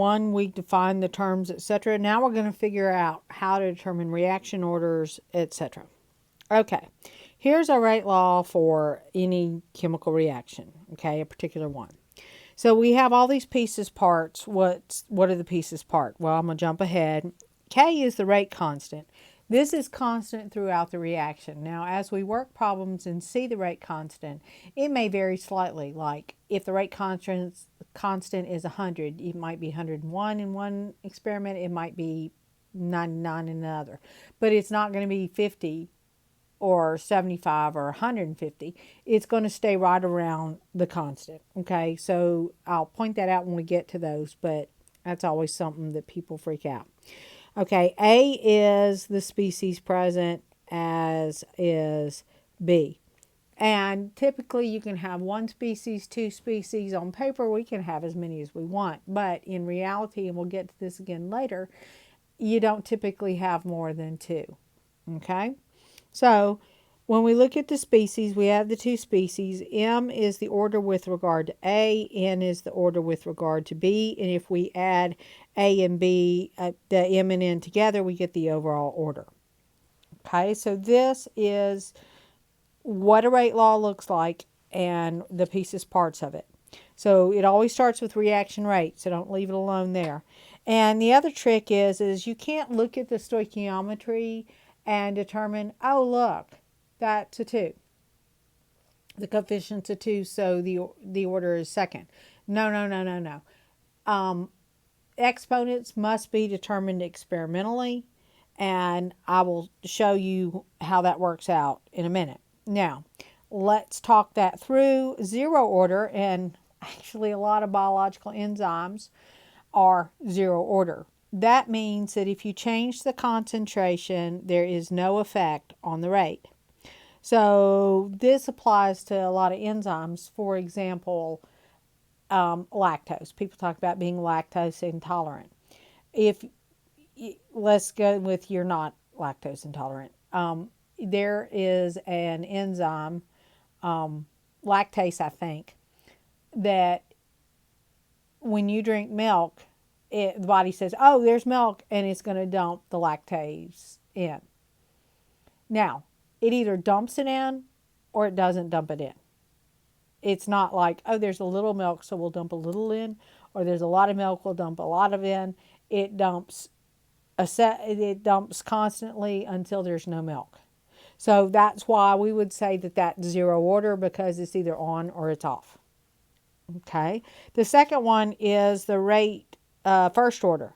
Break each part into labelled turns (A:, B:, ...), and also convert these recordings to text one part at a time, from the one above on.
A: One, we define the terms, etc. Now we're going to figure out how to determine reaction orders, etc. Okay, here's our rate law for any chemical reaction, okay, a particular one. So we have all these pieces parts. What are the pieces part? Well, I'm going to jump ahead. K is the rate constant. This is constant throughout the reaction. Now, as we work problems and see the rate constant, it may vary slightly. Like if the rate constant is 100, it might be 101 in one experiment, it might be 99 in another. But it's not going to be 50 or 75 or 150. It's going to stay right around the constant. Okay, so I'll point that out when we get to those, but that's always something that people freak out. Okay, A is the species present, as is B. And typically you can have one species, two species. On paper, we can have as many as we want. But in reality, and we'll get to this again later, you don't typically have more than two. Okay? So when we look at the species, we have the two species. M is the order with regard to A, N is the order with regard to B, and if we add A and B, the M and N together, we get the overall order. Okay, so this is what a rate law looks like and the pieces parts of it. So it always starts with reaction rate, so don't leave it alone there. And the other trick is you can't look at the stoichiometry and determine, oh, look, that's a 2. The coefficient's a 2, so the order is second. No, no, no, no, no. Exponents must be determined experimentally, and I will show you how that works out in a minute. Now, let's talk that through. Zero order, and actually a lot of biological enzymes are zero order. That means that if you change the concentration, there is no effect on the rate. So this applies to a lot of enzymes. For example, lactose. People talk about being lactose intolerant. If let's go with you're not lactose intolerant. There is an enzyme, lactase, I think, that when you drink milk, the body says, oh, there's milk, and it's going to dump the lactase in. Now, it either dumps it in or it doesn't dump it in. It's not like, oh, there's a little milk, so we'll dump a little in, or there's a lot of milk, we'll dump a lot of in. It dumps constantly until there's no milk. So that's why we would say that that's zero order, because it's either on or it's off. Okay. The second one is the rate first order.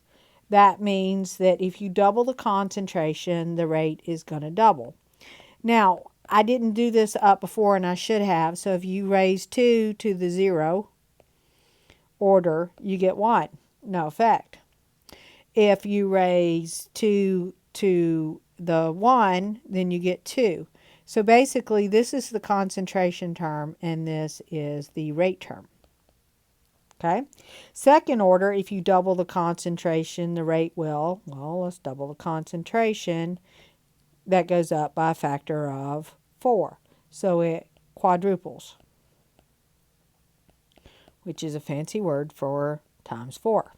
A: That means that if you double the concentration, the rate is going to double. Now, I didn't do this up before, and I should have. So if you raise 2 to the 0 order, you get 1. No effect. If you raise 2 to the 1, then you get 2. So basically, this is the concentration term, and this is the rate term. Okay. Second order, if you double the concentration, the rate will, well, let's double the concentration. That goes up by a factor of 4. So it quadruples, which is a fancy word for times 4.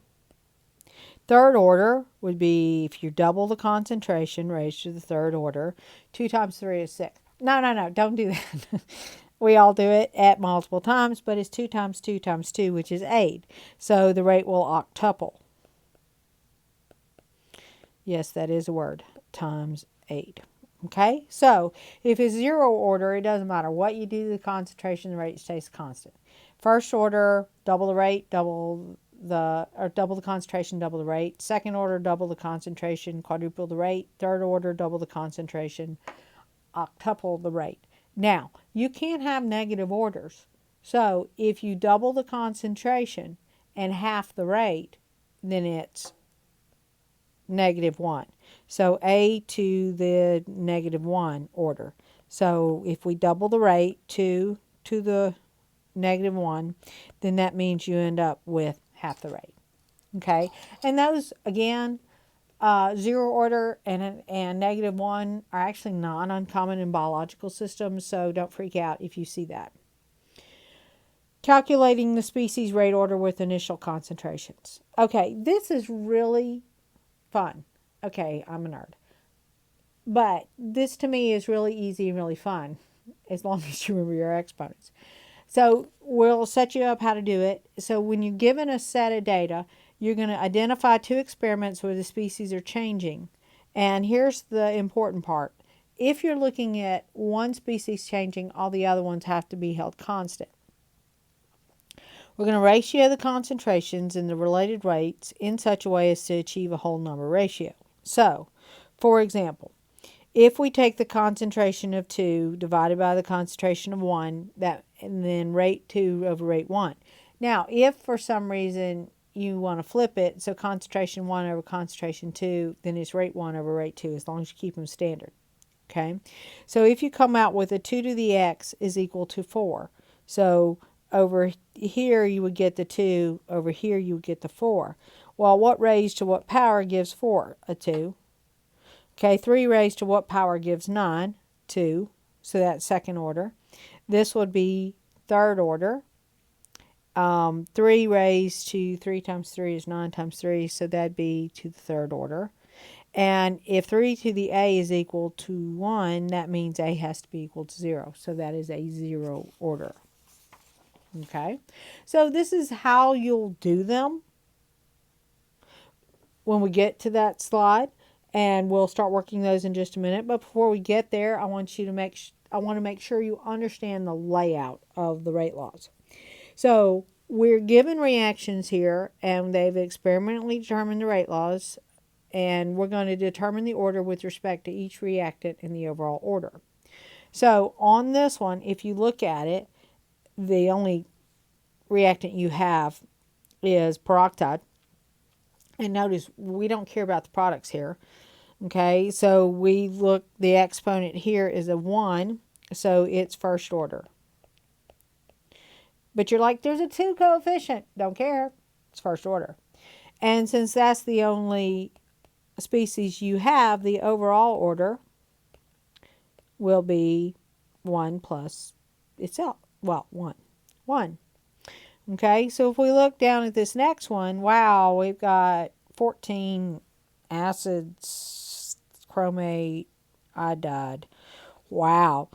A: Third order would be if you double the concentration raised to the third order. 2 times 3 is 6. No, don't do that. We all do it at multiple times, but it's 2 times 2 times 2, which is 8. So the rate will octuple. Yes, that is a word. Times 8. Okay, so if it's zero order, it doesn't matter what you do to the concentration, the rate stays constant. First order, double the rate, double the concentration, double the rate. Second order, double the concentration, quadruple the rate. Third order, double the concentration, octuple the rate. Now, you can't have negative orders. So if you double the concentration and half the rate, then it's -1. So A to the -1 order. So if we double the rate 2 to the -1, then that means you end up with half the rate. Okay, and those again, zero order and -1 are actually not uncommon in biological systems, so don't freak out if you see that. Calculating the species rate order with initial concentrations. Okay, this is really fun. Okay, I'm a nerd. But this to me is really easy and really fun as long as you remember your exponents. So we'll set you up how to do it. So when you're given a set of data, you're going to identify 2 experiments where the species are changing. And here's the important part. If you're looking at one species changing, all the other ones have to be held constant. We're going to ratio the concentrations and the related rates in such a way as to achieve a whole number ratio. So, for example, if we take the concentration of 2 divided by the concentration of 1, and then rate 2 over rate 1. Now, if for some reason you want to flip it, so concentration 1 over concentration 2, then it's rate 1 over rate 2, as long as you keep them standard. Okay? So if you come out with a 2 to the x is equal to 4. So over here you would get the 2, over here you would get the 4. Well, what raised to what power gives 4? A 2. Okay, 3 raised to what power gives 9? 2. So that's second order. This would be third order. 3 raised to 3 times 3 is 9 times 3, so that'd be to the third order. And if 3 to the a is equal to 1, that means a has to be equal to 0. So that is a 0 order. Okay, so this is how you'll do them when we get to that slide. And we'll start working those in just a minute. But before we get there, I want to make sure you understand the layout of the rate laws. So we're given reactions here, and they've experimentally determined the rate laws, and we're going to determine the order with respect to each reactant in the overall order. So on this one, if you look at it, the only reactant you have is peroxide. And notice we don't care about the products here. Okay, so we look, the exponent here is a 1, so it's first order. But you're like, there's a 2 coefficient. Don't care. It's first order. And since that's the only species you have, the overall order will be 1 plus itself. Well, 1. 1. Okay, so if we look down at this next one, wow, we've got 14 acids, chromate, iodide. Wow.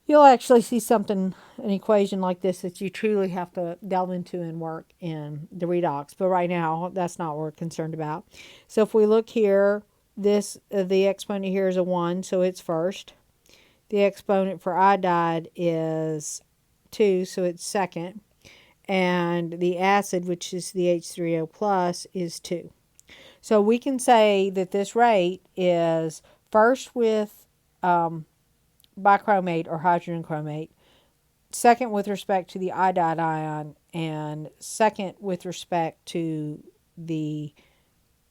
A: You'll actually see something, an equation like this that you truly have to delve into and work in the redox. But right now, that's not what we're concerned about. So if we look here, this the exponent here is a 1, so it's first. The exponent for iodide is 2, so it's second. And the acid, which is the H3O plus, is 2. So we can say that this rate is first with bichromate or hydrogen chromate, second with respect to the iodide ion, and second with respect to the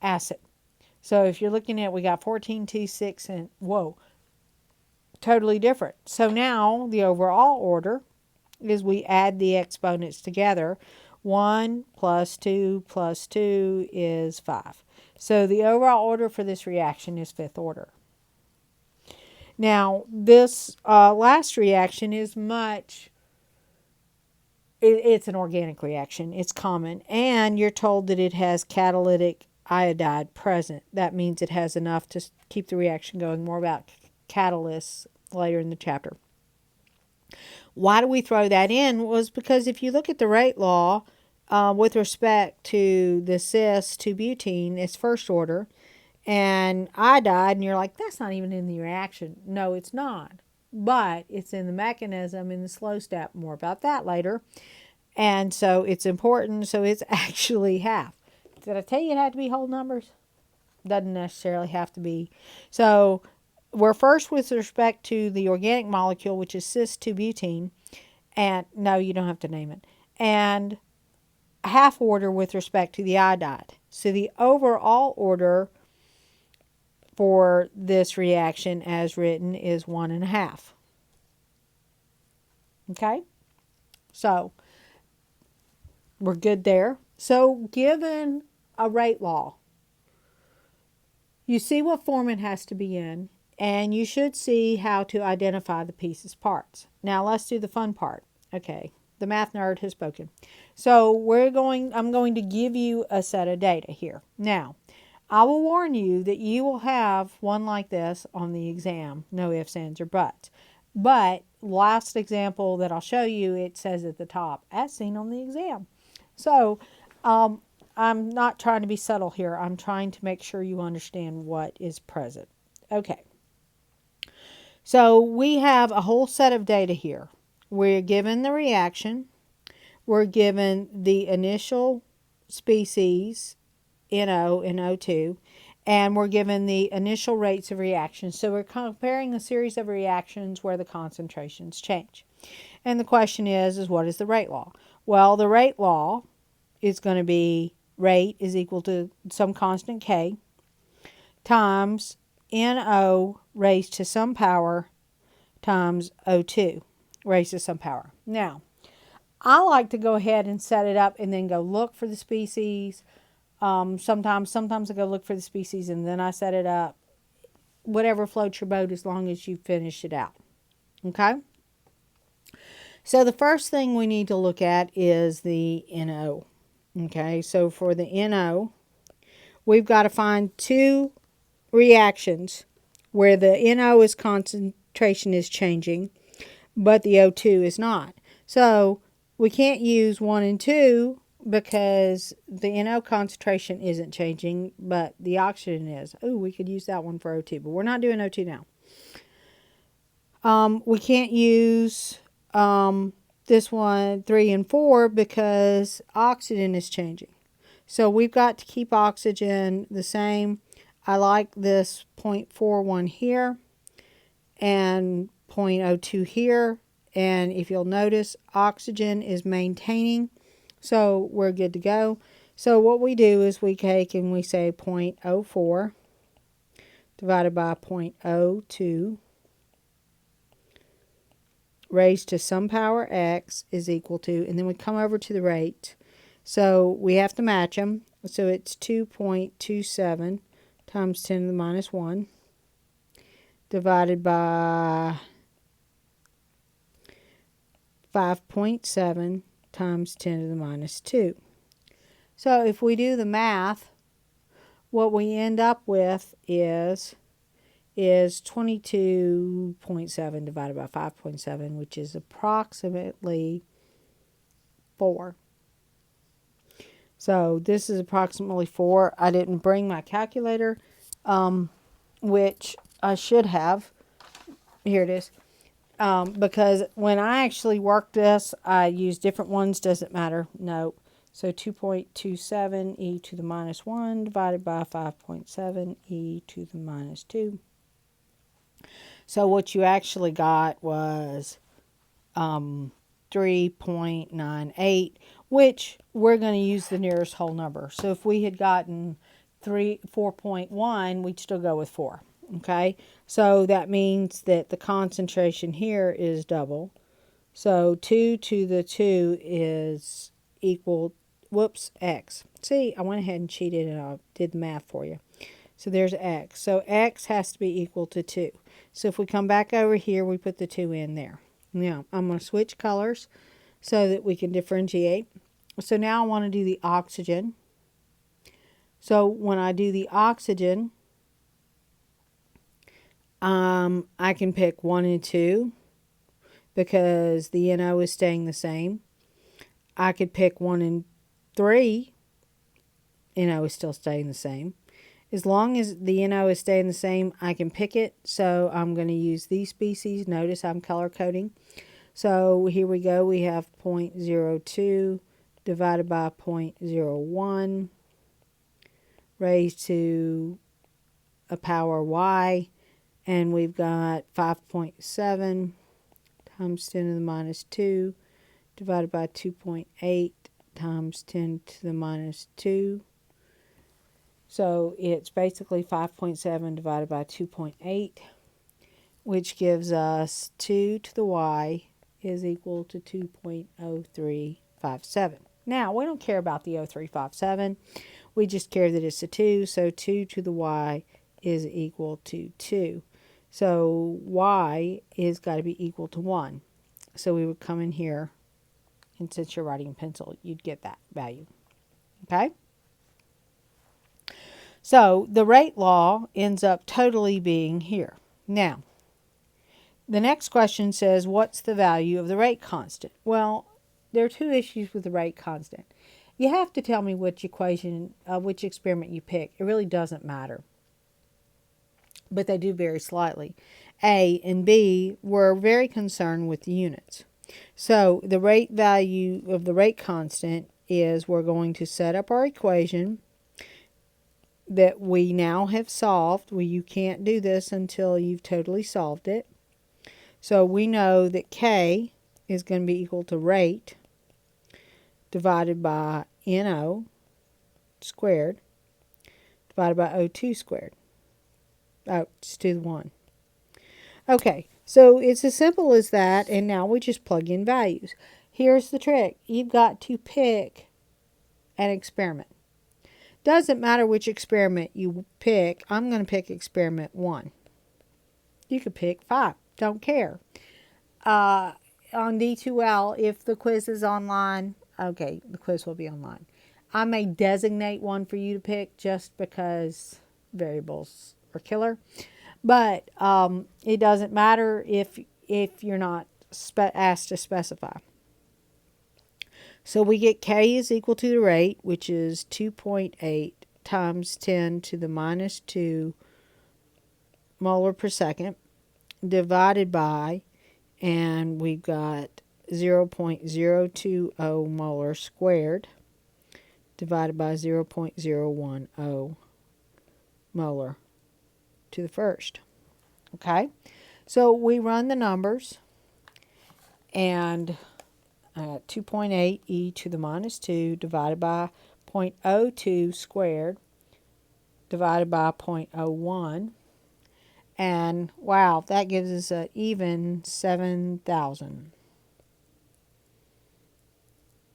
A: acid. So if you're looking at, we got 14, 2, 6, and whoa, totally different. So now the overall order is we add the exponents together. 1 plus 2 plus 2 is 5. So the overall order for this reaction is fifth order. Now, this last reaction is it's an organic reaction. It's common. And you're told that it has catalytic iodide present. That means it has enough to keep the reaction going. More about catalysts later in the chapter. Why do we throw that in? Was because if you look at the rate law with respect to the cis-2-butene, it's first order. And iodide, and you're like, that's not even in the reaction. No, it's not. But it's in the mechanism in the slow step. More about that later. And so it's important. So it's actually half. Did I tell you it had to be whole numbers? Doesn't necessarily have to be. So we're first with respect to the organic molecule, which is cis-2-butene. And no, you don't have to name it. And half order with respect to the iodide. So the overall order for this reaction as written is 1.5. Okay? So we're good there. So given a rate law, you see what form it has to be in, and you should see how to identify the pieces parts. Now let's do the fun part. Okay, The math nerd has spoken. So I'm going to give you a set of data here. Now, I will warn you that you will have one like this on the exam. No ifs, ands, or buts. But last example that I'll show you, it says at the top, as seen on the exam. So I'm not trying to be subtle here. I'm trying to make sure you understand what is present. Okay. So we have a whole set of data here. We're given the reaction. We're given the initial species, NO and O2, and we're given the initial rates of reaction. So we're comparing a series of reactions where the concentrations change. And the question is what is the rate law? Well, the rate law is going to be rate is equal to some constant K times NO raised to some power times O2 raised to some power. Now, I like to go ahead and set it up and then go look for the species. Sometimes I go look for the species and then I set it up. Whatever floats your boat as long as you finish it out. Okay? So the first thing we need to look at is the NO. Okay, so for the NO, we've got to find two reactions where the NO is concentration is changing, but the O2 is not. So we can't use 1 and 2 because the NO concentration isn't changing, but the oxygen is. Oh, we could use that one for O2, but we're not doing O2 now. We can't use this one, 3 and 4, because oxygen is changing. So we've got to keep oxygen the same. I like this 0.41 here and 0.02 here. And if you'll notice, oxygen is maintaining. So we're good to go. So what we do is we take and we say 0.04 divided by 0.02 raised to some power x is equal to, and then we come over to the rate. So we have to match them. So it's 2.27 times 10 to the minus 1 divided by 5.7 times 10 to the minus 2. So if we do the math, what we end up with is 22.7 divided by 5.7, which is approximately 4. So this is approximately 4. I didn't bring my calculator, which I should have. Here it is. Because when I actually worked this, I used different ones. Does it matter? No. So 2.27 e to the minus 1 divided by 5.7 e to the minus 2. So what you actually got was 3.98, which we're going to use the nearest whole number. So if we had gotten 4.1, we'd still go with 4. Okay, so that means that the concentration here is double. So 2 to the 2 is equal, x. See, I went ahead and cheated and I did the math for you. So there's x. So x has to be equal to 2. So if we come back over here, we put the 2 in there. Now, I'm going to switch colors so that we can differentiate. So now I want to do the oxygen. So when I do the oxygen, I can pick 1 and 2 because the NO is staying the same. I could pick 1 and 3. NO is still staying the same. As long as the NO is staying the same, I can pick it. So I'm going to use these species. Notice I'm color coding. So here we go. We have 0.02 divided by 0.01 raised to a power y. And we've got 5.7 times 10 to the minus 2 divided by 2.8 times 10 to the minus 2. So it's basically 5.7 divided by 2.8, which gives us 2 to the y is equal to 2.0357. Now, we don't care about the 0357. We just care that it's a 2. So 2 to the y is equal to 2. So y is got to be equal to 1. So we would come in here And since you're writing in pencil, you'd get that value. Okay? So the rate law ends up totally being here. Now, the next question says, what's the value of the rate constant? Well, there are two issues with the rate constant. You have to tell me which equation, which experiment you pick. It really doesn't matter. But they do vary slightly. A and B were very concerned with the units. So the rate value of the rate constant is, we're going to set up our equation that we now have solved. Well, you can't do this until you've totally solved it. So we know that K is going to be equal to rate divided by NO squared divided by O2 squared. Oh, it's to the 1. Okay, so it's as simple as that, and now we just plug in values. Here's the trick. You've got to pick an experiment. Doesn't matter which experiment you pick. I'm going to pick experiment 1. You could pick 5. Don't care. On D2L, if the quiz is online, okay, the quiz will be online. I may designate one for you to pick just because variables are killer. But it doesn't matter if you're not asked to specify. So we get K is equal to the rate, which is 2.8 times 10 to the minus 2 molar per second, divided by, and we've got 0.020 molar squared, divided by 0.010 molar to the first. Okay, so we run the numbers, and 2.8 e to the minus 2 divided by 0.02 squared divided by 0.01, and wow, that gives us an even 7,000.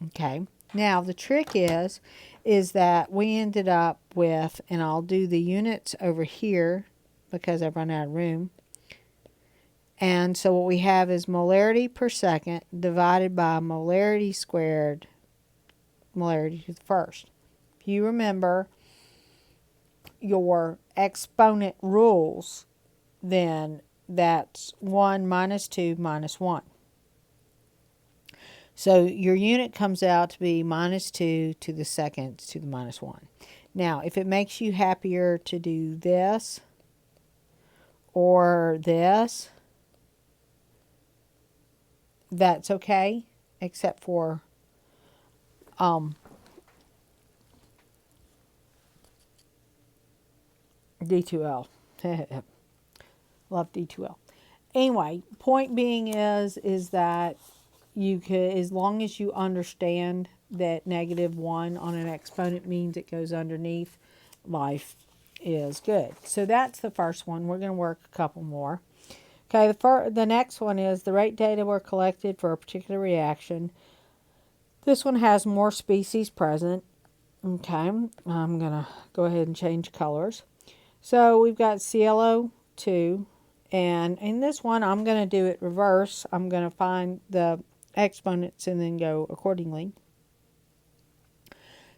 A: Okay, now the trick is that we ended up with, and I'll do the units over here because I've run out of room. And so what we have is molarity per second divided by molarity squared, molarity to the first. If you remember your exponent rules, then that's 1 minus 2 minus 1. So your unit comes out to be minus 2 to the second to the minus 1. Now, if it makes you happier to do this or this, that's okay, except for D2L. Love D2L. Anyway, point being is that you could, as long as you understand that -1 on an exponent means it goes underneath, life is good. So that's the first one. We're going to work a couple more. Okay, the next one is the rate data were collected for a particular reaction. This one has more species present. Okay, I'm going to go ahead and change colors. So we've got ClO2, and in this one I'm going to do it reverse. I'm going to find the exponents and then go accordingly.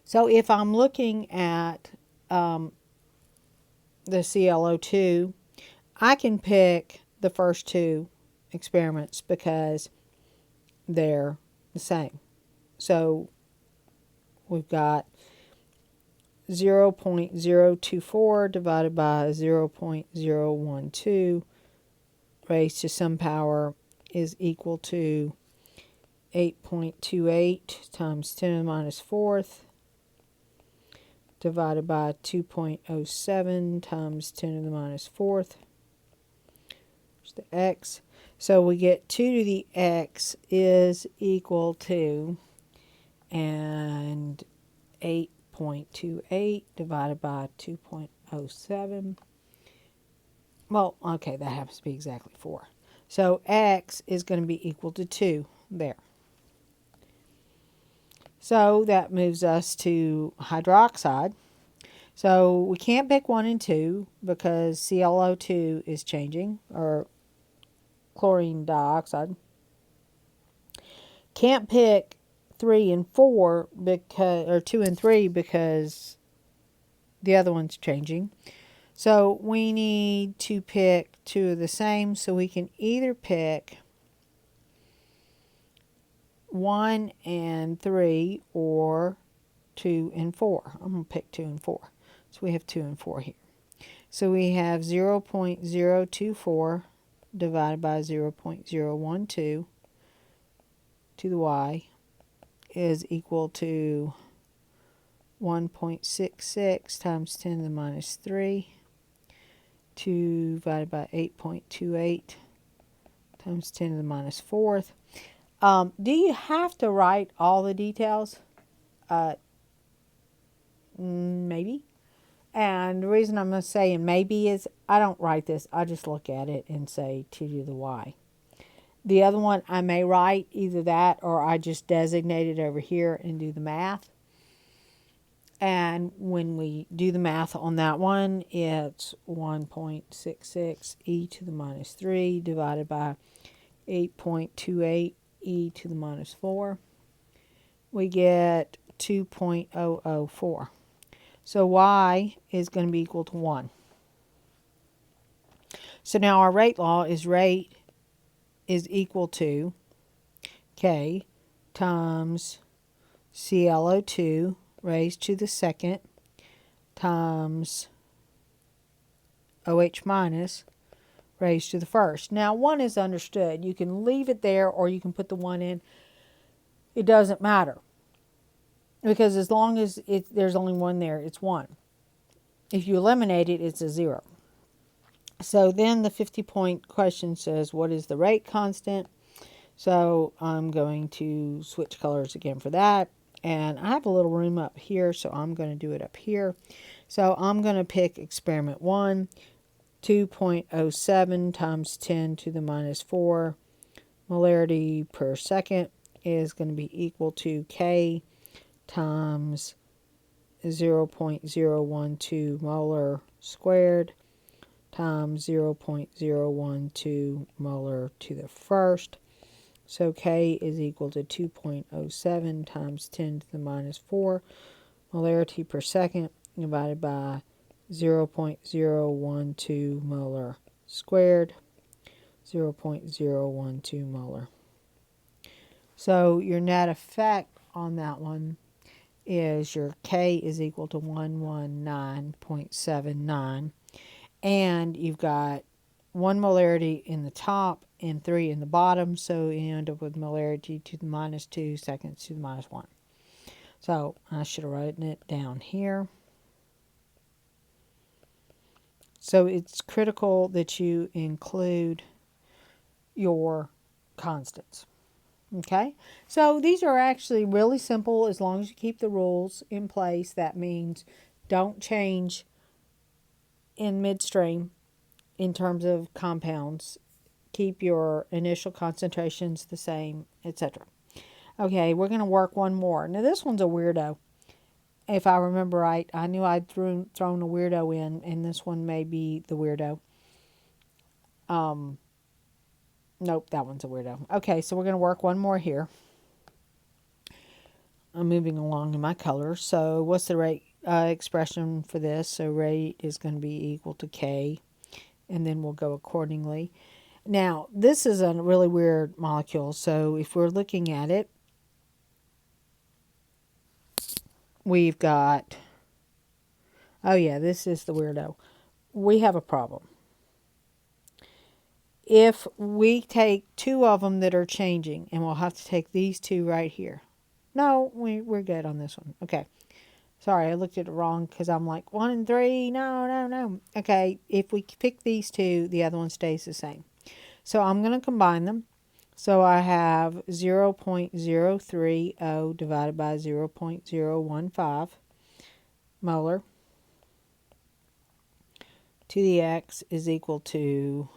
A: So if I'm looking at the ClO2, I can pick the first two experiments because they're the same. So we've got 0.024 divided by 0.012 raised to some power is equal to 8.28 times 10 to the minus 4th divided by 2.07 times 10 to the minus 4th. There's the x. So we get 2 to the x is equal to, and 8.28 divided by 2.07. Well, okay, that happens to be exactly 4. So x is going to be equal to 2 there. So that moves us to hydroxide. So we can't pick 1 and 2 because ClO2 is changing, or chlorine dioxide. Can't pick 3 and 4 because, or 2 and 3 because the other one's changing. So we need to pick two of the same, so we can either pick 1 and 3 or 2 and 4. I'm going to pick 2 and 4. So we have 2 and 4 here. So we have 0.024 divided by 0.012 to the y is equal to 1.66 times 10 to the minus 3 divided by 8.28 times 10 to the minus 4th. Do you have to write all the details? Maybe. And the reason I'm saying maybe is I don't write this. I just look at it and say 2 to the y. The other one I may write either that or I just designate it over here and do the math. And when we do the math on that one, it's 1.66 e to the minus 3 divided by 8.28 e to the minus 4. We get 2.004. So y is going to be equal to 1. So now our rate law is rate is equal to K times ClO2 raised to the second times OH minus raised to the first. Now 1 is understood. You can leave it there or you can put the 1 in. It doesn't matter. Because as long as there's only 1 there, it's 1. If you eliminate it, it's a 0. So then the 50-point question says, what is the rate constant? So I'm going to switch colors again for that. And I have a little room up here, so I'm going to do it up here. So I'm going to pick experiment 1, 2.07 times 10 to the minus 4 molarity per second is going to be equal to K times 0.012 molar squared times 0.012 molar to the first. So K is equal to 2.07 times 10 to the minus 4 molarity per second divided by 0.012 molar squared, 0.012 molar. So your net effect on that one is your K is equal to 119.79. And you've got 1 molarity in the top and 3 in the bottom. So you end up with molarity to the minus 2 seconds to the minus 1. So I should have written it down here. So it's critical that you include your constants. Okay, so these are actually really simple as long as you keep the rules in place. That means don't change in midstream in terms of compounds. Keep your initial concentrations the same, etc. Okay, we're going to work one more. Now this one's a weirdo. If I remember right, I knew I'd thrown a weirdo in, and this one may be the weirdo. Nope, that one's a weirdo. Okay, so we're going to work one more here. I'm moving along in my colors. So what's the rate expression for this? So rate is going to be equal to K, and then we'll go accordingly. Now, this is a really weird molecule. So if we're looking at it, we've got, oh yeah, this is the weirdo. We have a problem. If we take 2 of them that are changing, and we'll have to take these 2 right here. No, we're good on this one. Okay. Sorry, I looked at it wrong because I'm like 1 and 3. No. Okay, if we pick these 2, the other one stays the same. So I'm going to combine them. So I have 0.030 divided by 0.015 molar to the x is equal to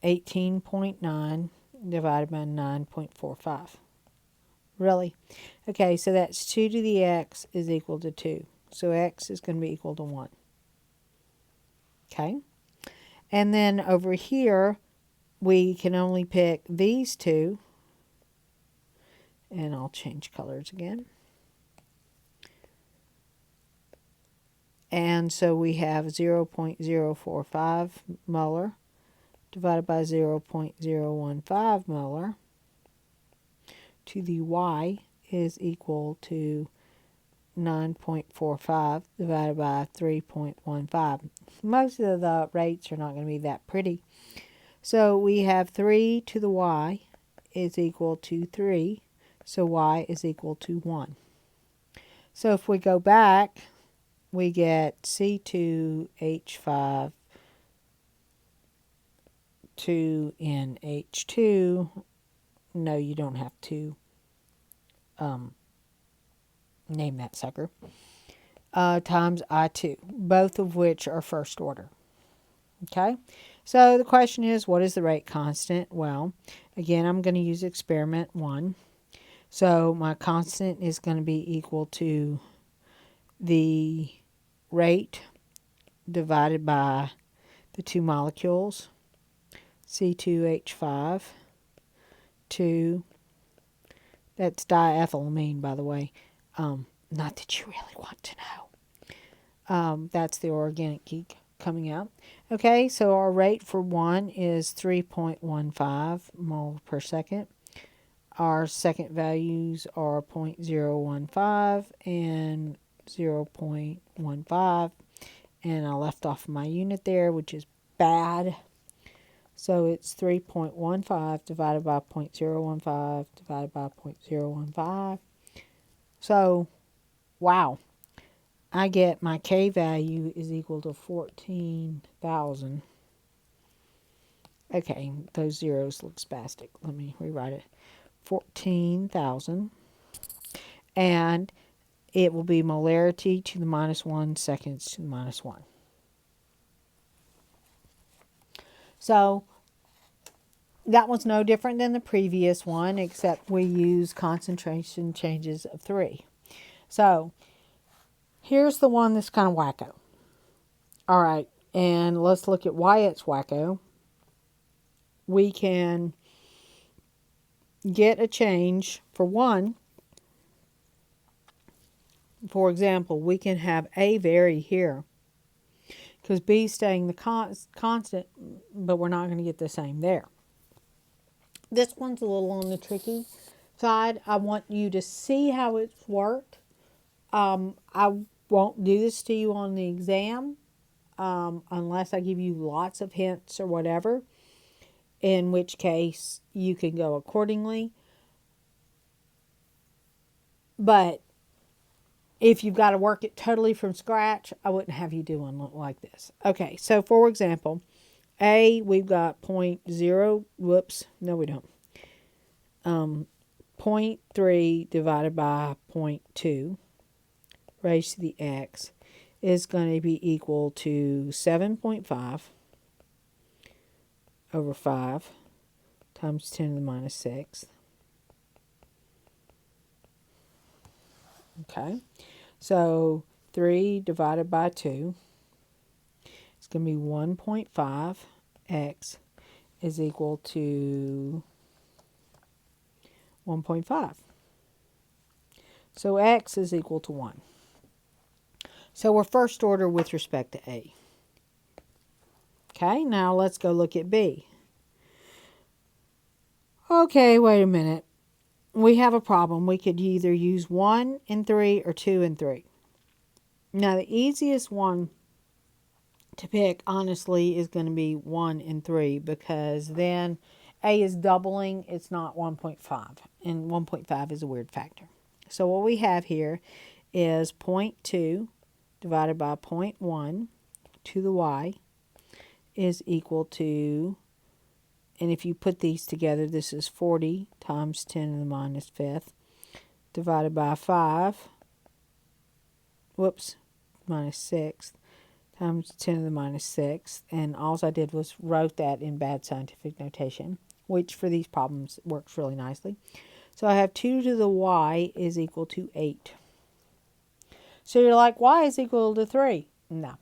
A: 18.9 divided by 9.45. Really? Okay, so that's 2 to the x is equal to 2. So x is going to be equal to 1. Okay? And then over here, we can only pick these 2. And I'll change colors again. And so we have 0.045 molar divided by 0.015 molar to the y is equal to 9.45 divided by 3.15. Most of the rates are not going to be that pretty. So we have 3 to the y is equal to 3. So y is equal to 1. So if we go back, we get C2H5 2NH2. No, you don't have to name that sucker. Times I2, both of which are first order. Okay, so the question is, what is the rate constant? Well, again, I'm going to use experiment 1. So my constant is going to be equal to the rate divided by the two molecules, C2H5, 2, that's diethylamine, by the way. Not that you really want to know. That's the organic geek coming out. Okay, so our rate for 1 is 3.15 mole per second. Our second values are 0.015 and 0.15. And I left off my unit there, which is bad. So it's 3.15 divided by 0.015 divided by 0.015. So, wow. I get my K value is equal to 14,000. Okay, those zeros look spastic. Let me rewrite it. 14,000. And it will be molarity to the minus 1, seconds to the minus 1. So that was no different than the previous one, except we use concentration changes of 3. So here's the one that's kind of wacko. All right, and let's look at why it's wacko. We can get a change for 1. For example, we can have A vary here because B is staying the constant, but we're not going to get the same there. This one's a little on the tricky side. I want you to see how it's worked. I won't do this to you on the exam unless I give you lots of hints or whatever, in which case you can go accordingly. But if you've got to work it totally from scratch, I wouldn't have you do one like this. Okay, so for example, A, we've got 0.0, whoops, no we don't. 0.3 divided by 0.2 raised to the x is going to be equal to 7.5 over 5 times 10 to the minus 6. Okay, so 3 divided by 2 is going to be 1.5. X is equal to 1.5. So x is equal to 1. So we're first order with respect to A. Okay, now let's go look at B. Okay, wait a minute. We have a problem. We could either use 1 and 3 or 2 and 3. Now the easiest one to pick, honestly, is going to be 1 and 3 because then A is doubling. It's not 1.5. And 1.5 is a weird factor. So what we have here is 0.2 divided by 0.1 to the y is equal to, and if you put these together, this is 40 times 10 to the minus 5th divided by 5, minus 6th times 10 to the minus 6th. And all I did was wrote that in bad scientific notation, which for these problems works really nicely. So I have 2 to the y is equal to 8. So you're like, y is equal to 3. No.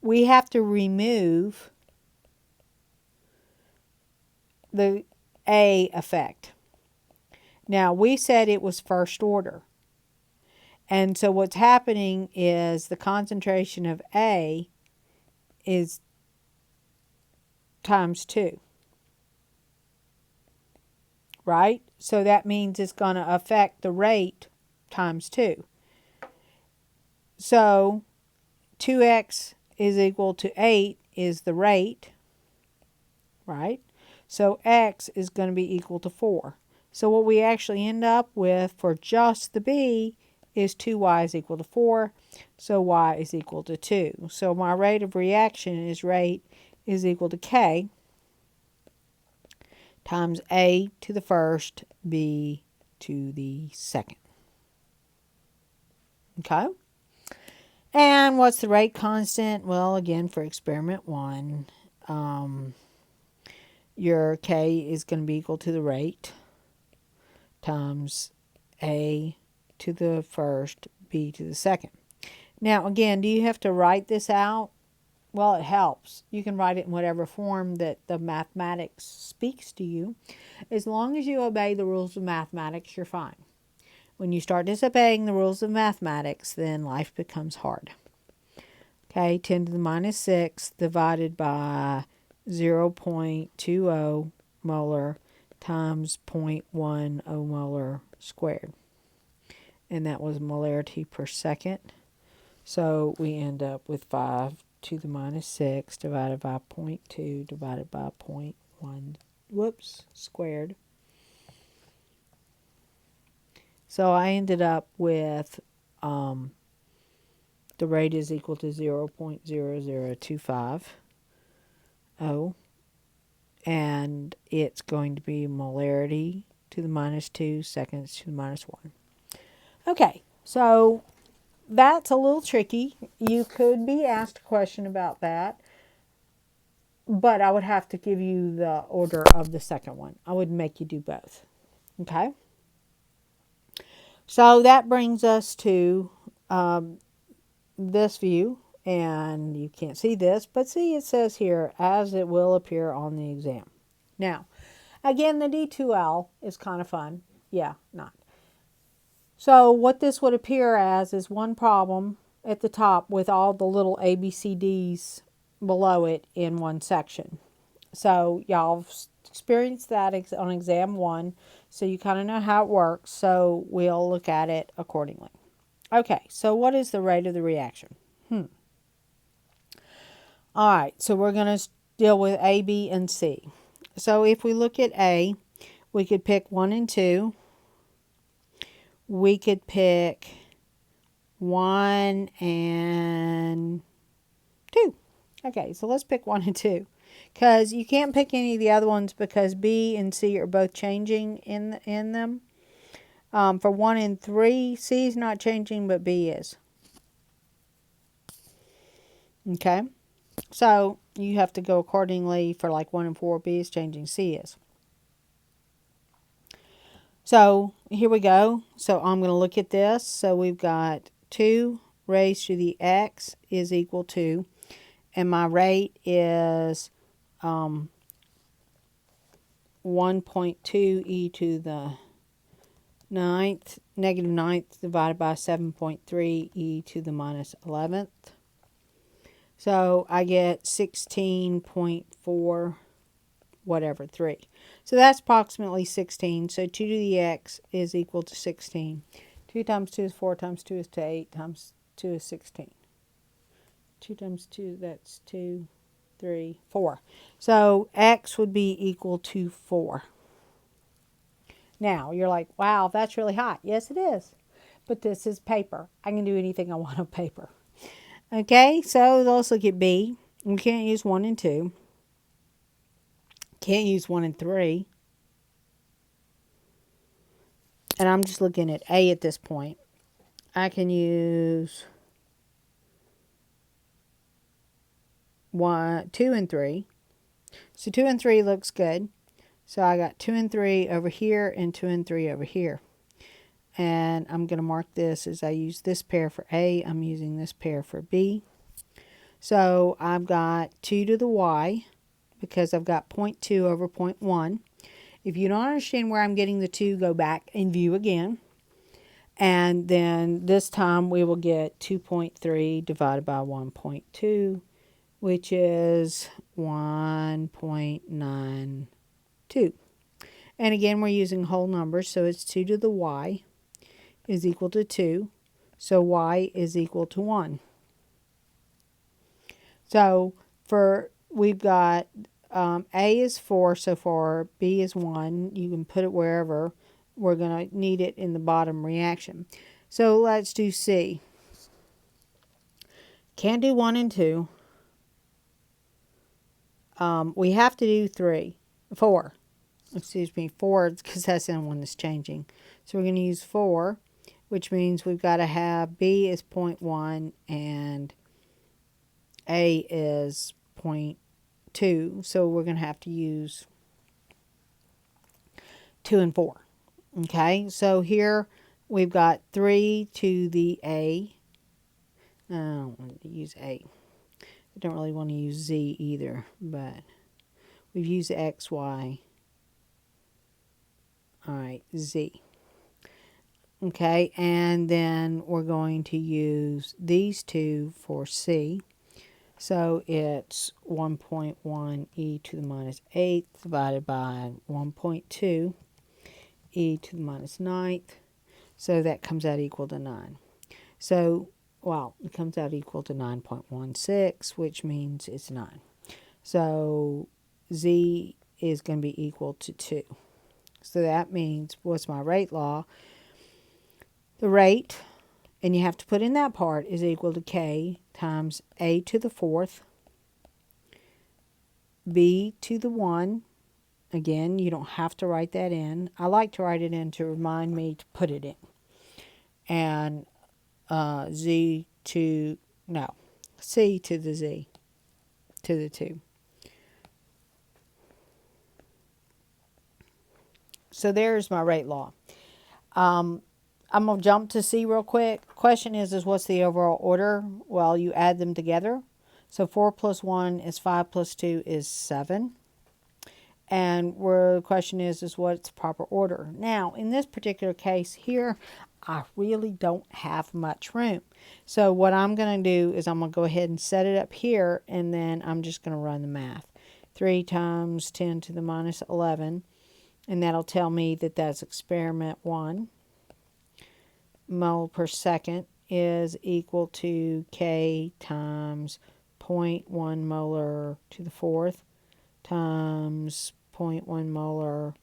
A: We have to remove the A effect. Now, we said it was first order. And so what's happening is the concentration of A is times 2. Right? So that means it's going to affect the rate times 2. So 2x is equal to 8 is the rate, right? So x is going to be equal to 4. So what we actually end up with for just the B is 2y is equal to 4. So y is equal to 2. So my rate of reaction is rate is equal to K times A to the first, B to the second. Okay? And what's the rate constant? Well, again, for experiment 1, your K is going to be equal to the rate times A to the first, B to the second. Now, again, do you have to write this out? Well, it helps. You can write it in whatever form that the mathematics speaks to you. As long as you obey the rules of mathematics, you're fine. When you start disobeying the rules of mathematics, then life becomes hard. Okay, 10 to the minus 6 divided by 0.20 molar times 0.10 molar squared. And that was molarity per second. So we end up with 5 to the minus 6 divided by 0.2 divided by 0.1, squared. So I ended up with the rate is equal to 0.0025. And it's going to be molarity to the minus 2, seconds to the minus 1. Okay, so that's a little tricky. You could be asked a question about that, but I would have to give you the order of the second one. I would make you do both. Okay? So that brings us to this view, and you can't see this, but see it says here, as it will appear on the exam. Now, again, the D2L is kind of fun. Yeah, not. So what this would appear as is one problem at the top with all the little ABCDs below it in one section. So y'all experienced that on exam 1, so you kind of know how it works, so we'll look at it accordingly. Okay, so what is the rate of the reaction? All right, so we're going to deal with A, B, and C. So if we look at A, we could pick 1 and 2. We could pick 1 and 2. Okay, so let's pick 1 and 2. Because you can't pick any of the other ones because B and C are both changing in them. For 1 and 3, C is not changing, but B is. Okay, so you have to go accordingly for like 1 and 4. B is changing, C is. So here we go. So I'm going to look at this. So we've got 2 raised to the x is equal to, and my rate is 1.2 e to the negative ninth divided by 7.3 e to the minus 11th. So I get 16.4 whatever, 3. So that's approximately 16. So 2 to the x is equal to 16. 2 times 2 is 4, times 2 is 8, times 2 is 16. 2 times 2, that's 2, 3, 4. So x would be equal to 4. Now, you're like, wow, that's really hot. Yes, it is. But this is paper. I can do anything I want on paper. Okay, so let's look at B. We can't use 1 and 2. Can't use 1 and 3. And I'm just looking at A at this point. I can use 2 and 3. So 2 and 3 looks good. So I got 2 and 3 over here and 2 and 3 over here. And I'm going to mark this as I use this pair for A. I'm using this pair for B. So I've got 2 to the y because I've got 0.2 over 0.1. If you don't understand where I'm getting the 2, go back and view again. And then this time we will get 2.3 divided by 1.2, which is 1.92. And again, we're using whole numbers, so it's 2 to the y is equal to 2. So y is equal to 1. So we've got A is 4 so far, B is 1. You can put it wherever. We're going to need it in the bottom reaction. So let's do C. Can't do 1 and 2. We have to do 4. Excuse me, 4, because that's the one that's changing. So we're going to use 4, which means we've got to have B is 0.1 and A is 0.2. So we're going to have to use 2 and 4. Okay, so here we've got 3 to the A. I don't want to use A. I don't really want to use Z either, but we've used X, Y. All right, Z. Okay, and then we're going to use these two for C. So it's 1.1 e to the minus 8th divided by 1.2 e to the minus 9th. So that comes out equal to 9. So, well, it comes out equal to 9.16, which means it's 9. So Z is going to be equal to 2. So that means, what's my rate law? The rate, and you have to put in that part, is equal to K times A to the 4th, B to the 1. Again, you don't have to write that in. I like to write it in to remind me to put it in. And C to the Z to the 2. So there's my rate law. I'm going to jump to C real quick. Question is what's the overall order? Well, you add them together. So 4 plus 1 is 5 plus 2 is 7. And where the question is what's the proper order? Now, in this particular case here, I really don't have much room. So what I'm going to do is I'm going to go ahead and set it up here, and then I'm just going to run the math. 3 times 10 to the minus 11, and that'll tell me that that's experiment 1. Mole per second is equal to K times 0.1 molar to the 4th times 0.1 molar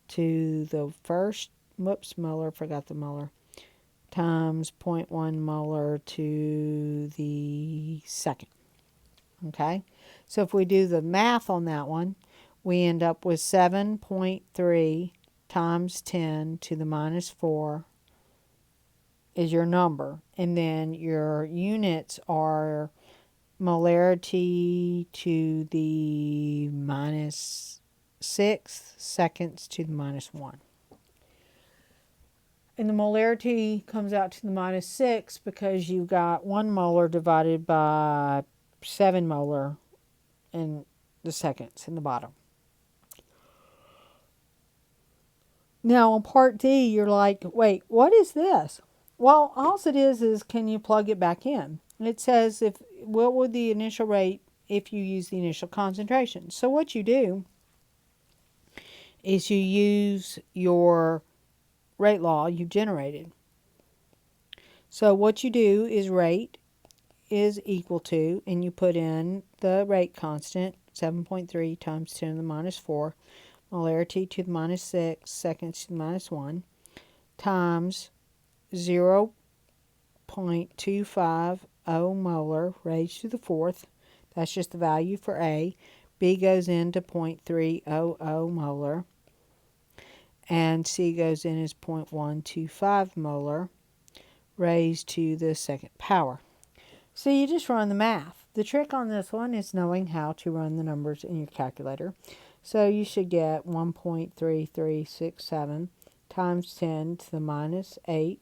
A: to the 1st. Whoops, molar, forgot the molar. Times 0.1 molar to the 2nd. Okay, so if we do the math on that one, we end up with 7.3 times 10 to the minus 4 is your number. And then your units are molarity to the minus 6, seconds to the minus 1. And the molarity comes out to the minus 6 because you've got 1 molar divided by 7 molar in the seconds in the bottom. Now on part D, you're like, wait, what is this? Well, all it is can you plug it back in? It says what would the initial rate if you use the initial concentration. So what you do is you use your rate law you generated. So what you do is rate is equal to, and you put in the rate constant, 7.3 times 10 to the minus 4, molarity to the minus 6, seconds to the minus 1, times 0.250 molar raised to the 4th. That's just the value for A. B goes into 0.300 molar. And C goes in as 0.125 molar raised to the 2nd power. So you just run the math. The trick on this one is knowing how to run the numbers in your calculator. So you should get 1.3367 times 10 to the minus 8.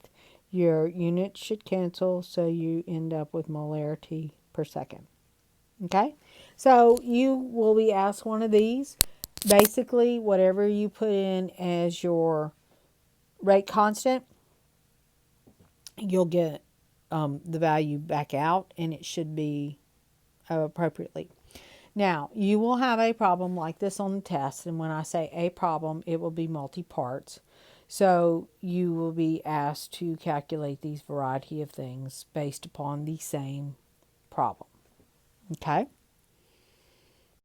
A: Your units should cancel, so you end up with molarity per second. Okay? So you will be asked one of these. Basically, whatever you put in as your rate constant, you'll get the value back out, and it should be appropriately. Now, you will have a problem like this on the test, and when I say a problem, it will be multi-parts. So you will be asked to calculate these variety of things based upon the same problem. Okay?